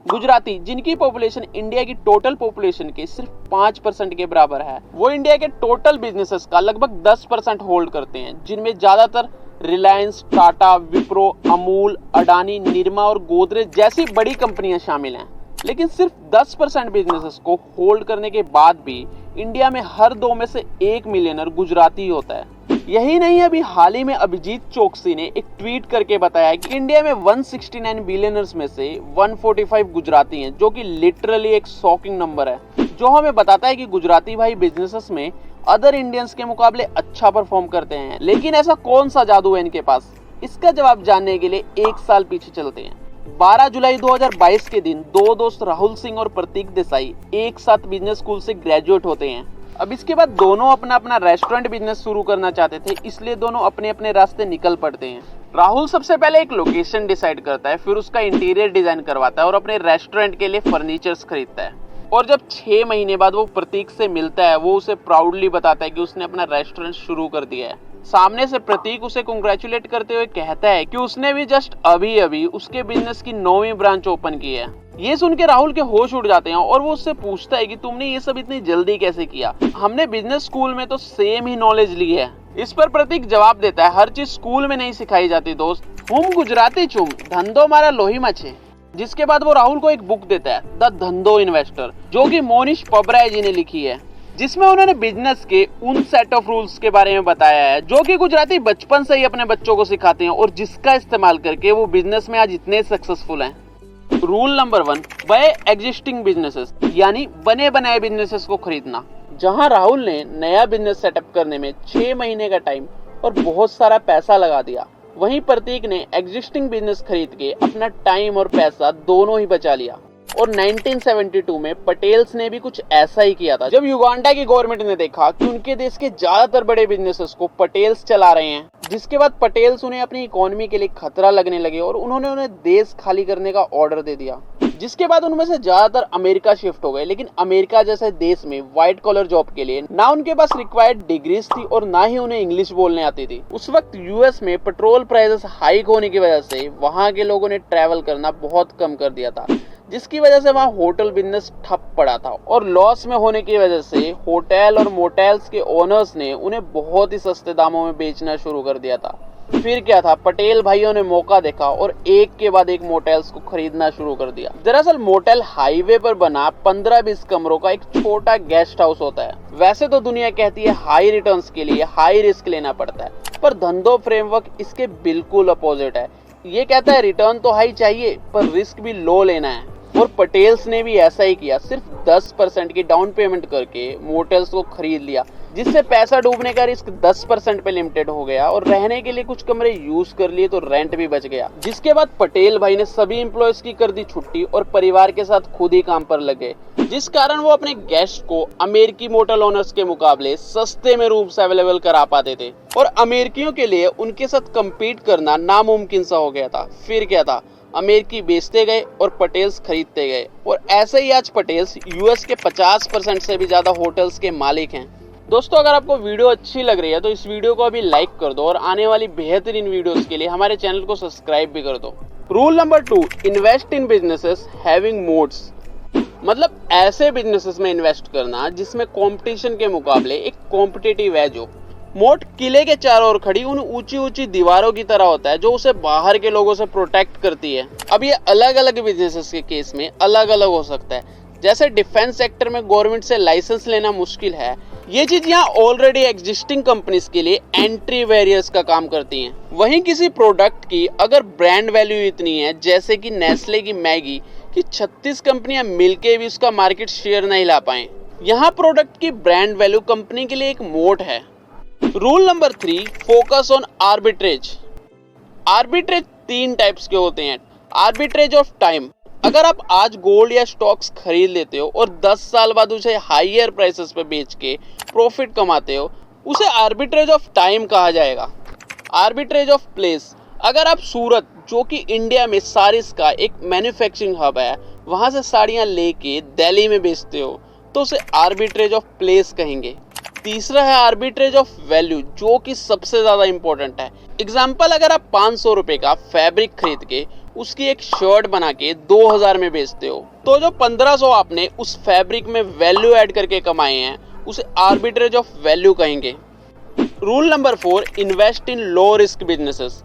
गुजराती, जिनकी population India की total population के सिर्फ 5% के बराबर है, वो इंडिया के टोटल बिजनेसेस का लगभग 10% होल्ड करते हैं, जिनमें ज्यादातर रिलायंस, टाटा, विप्रो, अमूल, अडानी, निरमा और गोदरेज जैसी बड़ी कंपनियां शामिल हैं। लेकिन सिर्फ 10% बिजनेसेस को होल्ड करने के बाद भी इंडिया में हर 2 में से 1 मिलियनर गुजराती होता है। यही नहीं, अभी हाल ही में अभिजीत चोकसी ने एक ट्वीट करके बताया कि इंडिया में 169 बिलियनर्स में से 145 गुजराती हैं, जो कि लिटरली एक शॉकिंग नंबर है, जो हमें बताता है कि गुजराती भाई बिजनेसेस में अदर इंडियंस के मुकाबले अच्छा परफॉर्म करते हैं। लेकिन ऐसा कौन सा जादू है इनके पास? इसका जवाब जानने के लिए 1 साल पीछे चलते हैं। 12 जुलाई 2022 के दिन 2 दोस्त राहुल सिंह और प्रतीक देसाई एक साथ बिजनेस स्कूल से ग्रेजुएट होते हैं। अब इसके बाद दोनों अपना अपना रेस्टोरेंट बिजनेस शुरू करना चाहते थे, इसलिए दोनों अपने अपने रास्ते निकल पड़ते हैं। राहुल सबसे पहले एक लोकेशन डिसाइड करता है, फिर उसका इंटीरियर डिजाइन करवाता है और अपने रेस्टोरेंट के लिए फर्नीचर्स खरीदता है। और जब 6 महीने बाद वो प्रतीक से मिलता है, वो उसे प्राउडली बताता है कि उसने अपना रेस्टोरेंट शुरू कर दिया है। सामने से प्रतीक उसे कांग्रेचुलेट करते हुए कहता है कि उसने भी जस्ट अभी अभी उसके बिजनेस की 9वीं ब्रांच ओपन की है। ये सुन के राहुल के होश उड़ जाते हैं और वो उससे पूछता है कि तुमने ये सब इतनी जल्दी कैसे किया? हमने बिजनेस स्कूल में तो सेम ही नॉलेज ली है। इस पर प्रतीक जवाब देता है, हर चीज स्कूल में नहीं सिखाई जाती दोस्त, हम गुजराती चुम, धंधो मारा लोही मचे। जिसके बाद वो राहुल को एक बुक देता है, द धंधो इन्वेस्टर, जो कि मोनिश पबराय जी ने लिखी है, जिसमें उन्होंने बिजनेस के उन सेट ऑफ रूल्स के बारे में बताया है जो कि गुजराती बचपन से ही अपने बच्चों को सिखाते हैं और जिसका इस्तेमाल करके वो बिजनेस में आज इतने सक्सेसफुल हैं। Rule number 1, buy existing businesses, यानी बने बनाए बिजनेसेस को खरीदना। जहां राहुल ने नया बिजनेस सेटअप करने में 6 महीने का टाइम और बहुत सारा पैसा लगा दिया, वहीं प्रतीक ने एग्जिस्टिंग बिजनेस खरीद के अपना टाइम और पैसा दोनों ही बचा लिया। और 1972 में पटेल्स ने भी कुछ ऐसा ही किया था, जब युगांडा की गवर्नमेंट ने देखा कि उनके देश के ज्यादातर बड़े बिजनेसेस को पटेल्स चला रहे हैं, जिसके बाद पटेल्स उन्हें अपनी इकोनॉमी के लिए खतरा लगने लगे और उन्होंने उन्हें देश खाली करने का ऑर्डर दे दिया। जिसके बाद उनमें से ज्यादातर अमेरिका शिफ्ट हो गए। लेकिन अमेरिका जैसे देश में व्हाइट कॉलर जॉब के लिए ना उनके पास रिक्वायर्ड डिग्रीज थी और ना ही उन्हें इंग्लिश बोलने आती थी। उस वक्त यूएस में पेट्रोल प्राइसेस हाइक होने की वजह से वहां के लोगों ने ट्रैवल करना बहुत कम कर दिया था, जिसकी वजह से वहाँ होटल बिजनेस ठप पड़ा था और लॉस में होने की वजह से होटल और मोटेल्स के ओनर्स ने उन्हें बहुत ही सस्ते दामों में बेचना शुरू कर दिया था। फिर क्या था, पटेल भाइयों ने मौका देखा और एक के बाद एक मोटेल्स को खरीदना शुरू कर दिया। दरअसल मोटेल हाईवे पर बना 15-20 कमरों का एक छोटा गेस्ट हाउस होता है। वैसे तो दुनिया कहती है हाई रिटर्न्स के लिए हाई रिस्क लेना पड़ता है, पर धंधो फ्रेमवर्क इसके बिल्कुल अपोजिट है। ये कहता है रिटर्न तो हाई चाहिए पर रिस्क भी लो लेना है। और पटेल्स ने भी ऐसा ही किया, सिर्फ 10% की डाउन पेमेंट करके मोटेल्स को खरीद लिया, जिससे पैसा डूबने का रिस्क 10% पे लिमिटेड हो गया और रहने के लिए कुछ कमरे यूज कर लिए तो रेंट भी बच गया। जिसके बाद पटेल भाई ने सभी एम्प्लॉयज की कर दी छुट्टी और परिवार के साथ खुद ही काम पर लगे, जिस कारण वो अपने गेस्ट को अमेरिकी मोटेल ओनर्स के मुकाबले सस्ते में रूम्स अवेलेबल करा पाते थे और अमेरिकियों के लिए उनके साथ कम्पीट करना नामुमकिन सा हो गया था। फिर क्या था, अमेरिकी बेचते गए और पटेल्स खरीदते गए और ऐसे ही आज पटेल्स यूएस के 50% से भी ज्यादा होटल्स के मालिक हैं। दोस्तों, अगर आपको वीडियो अच्छी लग रही है तो इस वीडियो को अभी लाइक कर दो और आने वाली बेहतरीन वीडियोस के लिए हमारे चैनल को सब्सक्राइब भी कर दो। Rule number 2, invest in businesses having modes, मतलब ऐसे बिजनेसेस में इन्वेस्ट करना जिसमें कंपटीशन के मुकाबले एक कॉम्पिटिटिव एज हो। मोट किले के चारों ओर खड़ी उन ऊंची ऊंची दीवारों की तरह होता है जो उसे बाहर के लोगों से प्रोटेक्ट करती है। अब ये अलग अलग बिजनेसेस के केस में अलग अलग हो सकता है। जैसे डिफेंस सेक्टर में गवर्नमेंट से लाइसेंस लेना मुश्किल है, ये चीज यहाँ ऑलरेडी एग्जिस्टिंग कंपनीज के लिए एंट्री बैरियर्स का काम करती हैं। वहीं किसी प्रोडक्ट की अगर ब्रांड वैल्यू इतनी है, जैसे कि नेस्ले की मैगी, कि 36 कंपनियां मिलके भी उसका मार्केट शेयर नहीं ला पाए, यहाँ प्रोडक्ट की ब्रांड वैल्यू कंपनी के लिए एक मोट है। Rule number 3, focus on arbitrage. Arbitrage 3 types के होते हैं। आर्बिट्रेज ऑफ टाइम, अगर आप आज गोल्ड या स्टॉक्स खरीद लेते हो और 10 साल बाद उसे हाईयर प्राइसेस पे बेच के प्रॉफिट कमाते हो, उसे आर्बिट्रेज ऑफ टाइम कहा जाएगा। आर्बिट्रेज ऑफ प्लेस, अगर आप सूरत, जो कि इंडिया में साड़ीज का एक मैन्युफैक्चरिंग हब है, वहां से साड़ियां लेके दिल्ली में बेचते हो तो उसे आर्बिट्रेज ऑफ प्लेस कहेंगे। तीसरा है आर्बिट्रेज ऑफ वैल्यू, जो कि सबसे ज्यादा इंपॉर्टेंट है। एग्जाम्पल, अगर आप 500 रुपए का फैब्रिक खरीद के उसकी एक शर्ट बना के 2000 में बेचते हो, तो जो 1500 आपने उस फैब्रिक में वैल्यू ऐड करके कमाए हैं उसे आर्बिट्रेज ऑफ वैल्यू कहेंगे। Rule number 4, invest in low risk businesses.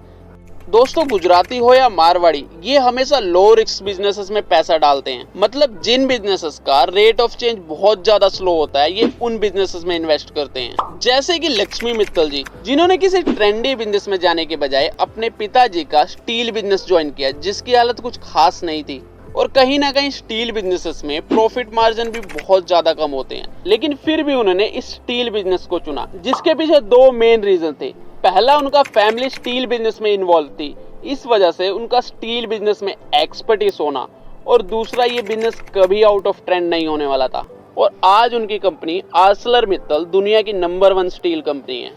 दोस्तों, गुजराती हो या मारवाड़ी, ये हमेशा लो रिस्क बिजनेसेस में पैसा डालते हैं। मतलब जिन बिजनेसेस का रेट ऑफ चेंज बहुत ज्यादा स्लो होता है, ये उन बिजनेसेस में इन्वेस्ट करते हैं। जैसे कि लक्ष्मी मित्तल जी, जिन्होंने किसी ट्रेंडी बिजनेस में जाने के बजाय अपने पिताजी का स्टील बिजनेस ज्वाइन किया, जिसकी हालत कुछ खास नहीं थी। और कहीं ना कहीं स्टील बिजनेसेस में प्रॉफिट मार्जिन भी बहुत ज्यादा कम होते हैं, लेकिन फिर भी उन्होंने इस स्टील बिजनेस को चुना, जिसके पीछे 2 मेन रीजन थे। पहला, उनका फैमिली स्टील बिजनेस में इन्वॉल्व थी, इस वजह से उनका स्टील बिजनेस में एक्सपर्टीज होना, और दूसरा, ये बिजनेस कभी आउट ऑफ ट्रेंड नहीं होने वाला था। और आज उनकी कंपनी आर्सलर मित्तल दुनिया की नंबर 1 स्टील कंपनी है।